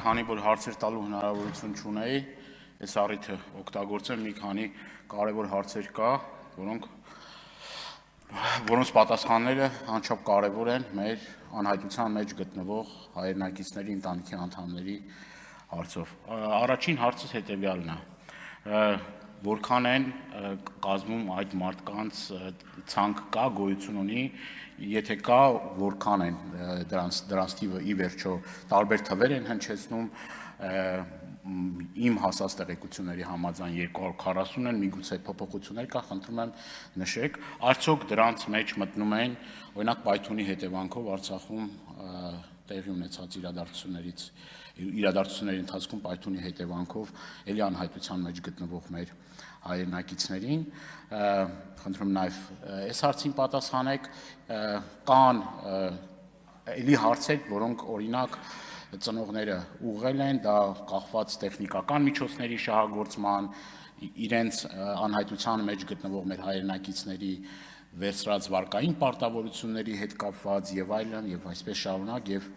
քանի որ հարցեր տալու հնարավորություն չունեի, այս առիթը օգտագործեմ, մի քանի կարևոր հարցեր կա, որոնց պատասխանները անչափ կարևոր են մեր անհայտության մեջ գտնվող հայրենակիցների ընտանիքի անդամների հարցով։ Առաջին հարցը հետևյալն է. որքան են կազմում այդ մարդկանց ցանկ կա, գոյություն ունի, եթե կա, որքան են դրանց թիվը ի վերջո տարբեր թվեր են հնչեցնում, իմ հասած տեղեկությունների համաձայն 240 են, միգուցե փոփոխություններ կա, խնդրում եմ նշեք, արդյոք դրանց մեջ մտնում են, օրինակ պայթյունի հետևանքով Արցախում տեղի ունեցած իրադարձությունների ընթացքում պայթյունի հետևանքով էլի անհայտության մեջ գտնվող մեր հայրենակիցներին, խնդրում նաև այս հարցին պատասխանեք, կան էլի հարցեր, որոնք օրինակ ծնողները ուղղել են, դա կախված տեխնիկական միջոցների շահագործման, իրենց անհայտության մեջ գտնվող մեր հայրենակիցների վերցրած վարկային պարտավորությունների հետ կապված եւ այլն եւ այսպես շարունակ եւ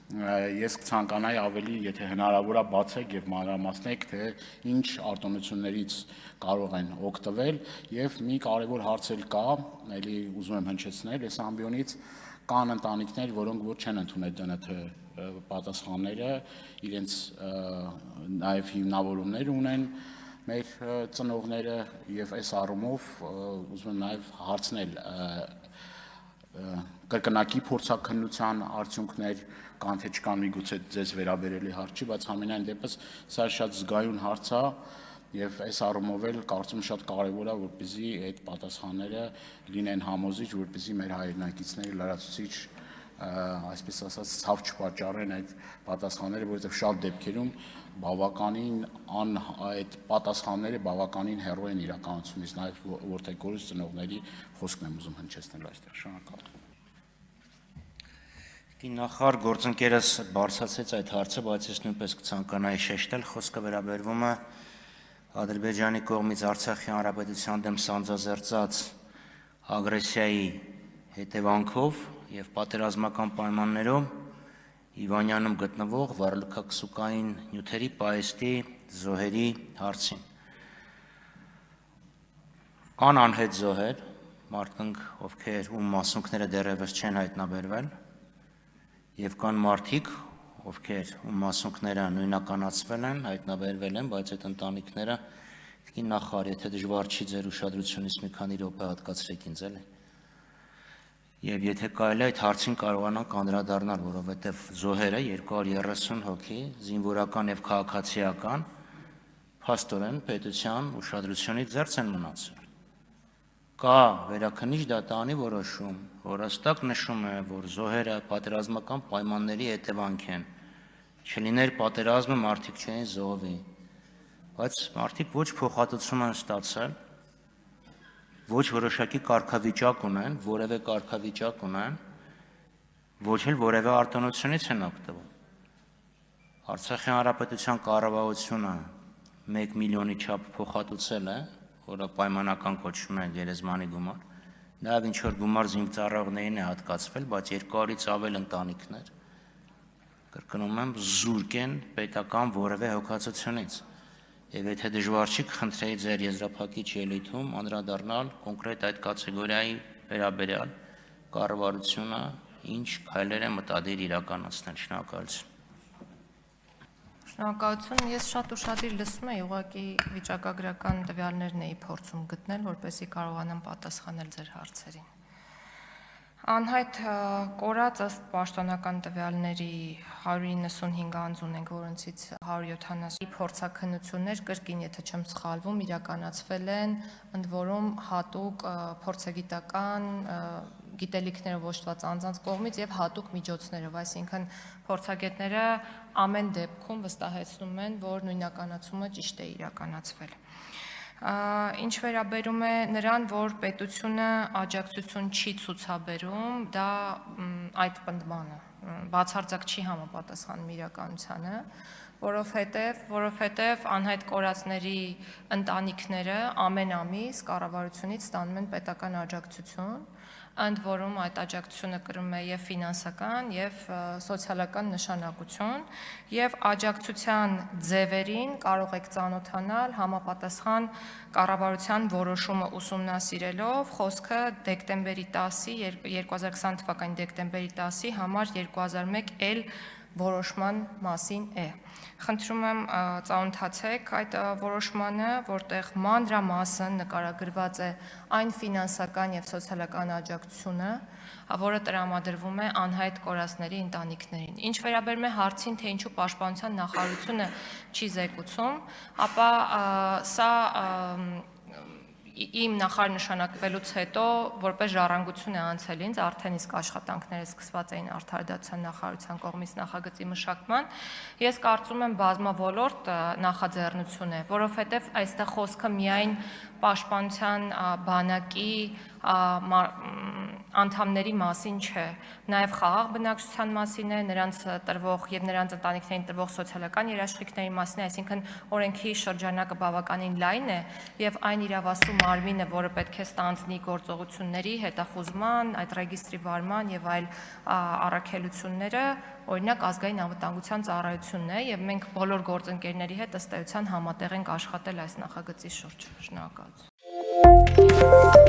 ես կցանկանայի ավելի, եթե հնարավոր է բացեք եւ մանրամասնեք, թե ինչ արտոնություններից կարող են օգտվել եւ մի կարեւոր հարց էլ կա, ելի ուզում եմ հնչեցնել այս ամբիոնից, կան ընտանիքներ, որոնք ոչ չեն ընդունել ԴՆԹ պատասխանները, իրենց նաեւ հիմնավորումներ ունեն մեր ծնողները եւ այս առումով ուզում եմ նաեւ հարցնել կրկնակի փորձաքննության արդյունքներ կան թե չկան, միգուցե ձեզ վերաբերելի հարց չի, բայց համենայն դեպս սա շատ զգայուն հարց է եւ այս առումով էլ կարծում շատ կարեւոր է, որպեսզի այդ պատասխանները լինեն համոզիչ, որպեսզի մեր հայրենակիցները լրացուցիչ այսպես ասած ցավ չպատճառեն այդ պատասխանները, որովհետև շատ դեպքերում բավականին այդ պատասխանները բավականին հեռու են իրականությունից, նաև որտեղորից ծնողների խոսքն եմ ուզում հնչեցնել այստեղ, շնորհակալ։ Նախարար գործընկերս բարձրացրեց այդ հարցը, բայց ես նույնպես կցանկանայի շեշտել, խոսքը վերաբերվում է Ադրբեջանի կողմից Արցախի հանրապետության դեմ սանձազերծած ագրեսիայի հետևանքով եւ պատերազմական պայմաններում Իվանյանում գտնվող վառելքաքսուկային նյութերի պահեստի զոհերի հարցին։ Կան անհետ զոհեր, մարդկանք, ովքեր մասունքները դեռևս չեն հայտնաբերվել, եւ կան մարդիկ, ովքեր մասունքները նույնականացվել են, հայտնաբերվել են, բայց այդ ընտանիքները նախարար, եթե դժվար չի ձեր ուշադրությունից մի քանի րոպե հատկացրեք ինձ էլի։ Եվ եթե կարելի է այդ հարցին կարողանանք անդրադառնալ, որովհետև զոհերը 230 հոգի, զինվորական եւ քաղաքացիական, փաստորեն պետության ուշադրությունից զերծ են մնացել։ Կա վերաքննիչ դատարանի որոշում, որ հստակ նշում է, որ զոհերը պատերազմական պայմանների հետևանք են, չլիներ պատերազմը մարդիկ չէին զոհվի, բայց մարդիկ ոչ փոխհատուցում են ստացել, ոչ որոշակի կարգավիճակ ունեն, որևէ կարգավիճակ ունեն, ոչ էլ որևէ արտոնությունից են օգտվում։ Արցախի հանրապետության կառավարությունը 1 միլիոնի չափ փոխհատուցել է, որը պայմանական կոչվում է գերեզմանի գումար, նաև ինչ որ գումար զինծառայողներին է հատկացվել, բայց 200-ից ավել ընտանիքներ, կրկնում եմ, զուրկ են պետական որևէ հոգացությունից։ Եվ եթե դժվար չի, կխնդրեի ձեր եզրափակիչ ելույթում անդրադառնալ կոնկրետ այդ կատեգորիայի վերաբերյալ կառավարությունը ինչ քայլեր է մտադիր իրականացնել։ Շնորհակալություն։ Շնորհակալություն, ես շատ ուշադիր լսում եի, ուղղակի վիճակագրական տվյալներն էի փորձում գտնել, որպեսզի կարողանամ պատասխանել ձեր հարցերին։ Անհայտ կորած ըստ պաշտոնական տվյալների 195 անձ ունենք, որոնցից 170 փորձաքննություններ, կրկին եթե չեմ սխալվում, իրականացվել են, ընդ որում հատուկ փորձագիտական գիտելիքներով ոչտված անձանց կողմից եւ հատուկ միջոցներով, այսինքն փորձագետները ամեն դեպքում վստահեցնում են, որ նույնականացումը ճիշտ է իրականացվել։ Ինչ վերաբերում է նրան, որ պետությունը աջակցություն չի ցուցաբերում, դա այդ պնդմանը բացարձակ չի համապատասխանում իրականությանը, որովհետև անհայտ կորածների ընտանիքները ամեն ամիս կառավարությունից ստանում են պետական աջակցություն, ընդ որում այդ աջակցությունը կրում է եւ ֆինանսական, եւ սոցիալական նշանակություն, եւ աջակցության ձևերին կարող եք ծանոթանալ համապատասխան կառավարության որոշումը ուսումնասիրելով, խոսքը դեկտեմբերի 10-ի 2020 թվականի դեկտեմբերի 10-ի համար 2001 L որոշման մասին է։ Խնդրում եմ ծանոթացեք այդ որոշմանը, որտեղ մանրամասն նկարագրված է այն ֆինանսական եւ սոցիալական աջակցությունը, որը տրամադրվում է անհայտ կորածների ընտանիքներին։ Ինչ վերաբերում է հարցին, թե ինչու Պաշտպանության նախարարությունը չի զեկուցում, ապա սա իմ նախարար նշանակվելուց հետո որպես ժառանգություն է անցել ինձ, արդեն իսկ աշխատանքները սկսված էին Արդարադատության նախարարության կողմից նախագծի մշակման։ Ես կարծում եմ բազմավոլորտ նախաձեռնություն է, որովհետև այստեղ խոսքը միայն Պաշտպանության բանակի անդամների մասին չէ, նաև խաղաղ բնակչության մասին է, նրանց տրվող եւ նրանց ընտանիքներին տրվող սոցիալական երաշխիքների մասին է, այսինքն օրենքի շրջանակը բավականին լայն է եւ այն իրավասու մարմինը, որը պետք է ստանձնի գործողությունների հետախուզման, այդ ռեգիստրի վարման եւ այլ առաքելությունները, օրինակ ազգային անվտանգության ծառայությունն է եւ մենք բոլոր գործընկերների հետ ըստ էության համատեղ ենք աշխատել այս նախագծի շուրջ։ Շնորհակալություն։